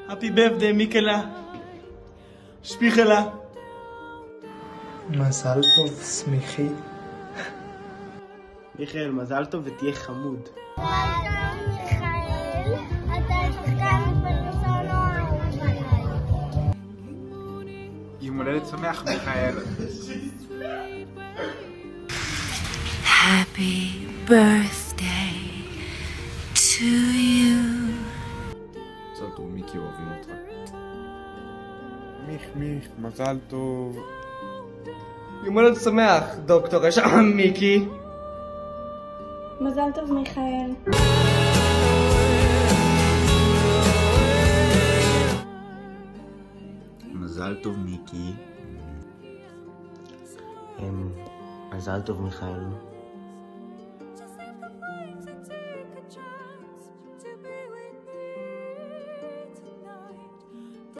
Happy birthday, מיקלה. שפיכלה. מזל טוב, סמיכי. מיכאל, מזל טוב ותהיה חמוד. מזל טוב, מיכאל. אתה שחקן הפרסונה האהוב עליי. יום הולדת שמח, מיכאל. Happy birthday to you. מזל טוב, מיקי, אוהבים אותך. מיך, מזל טוב. יום הולדת שמח, דוקטור אשם מיקי. מזל טוב, מיכאל. מזל טוב, מיקי. מזל טוב, מיכאל.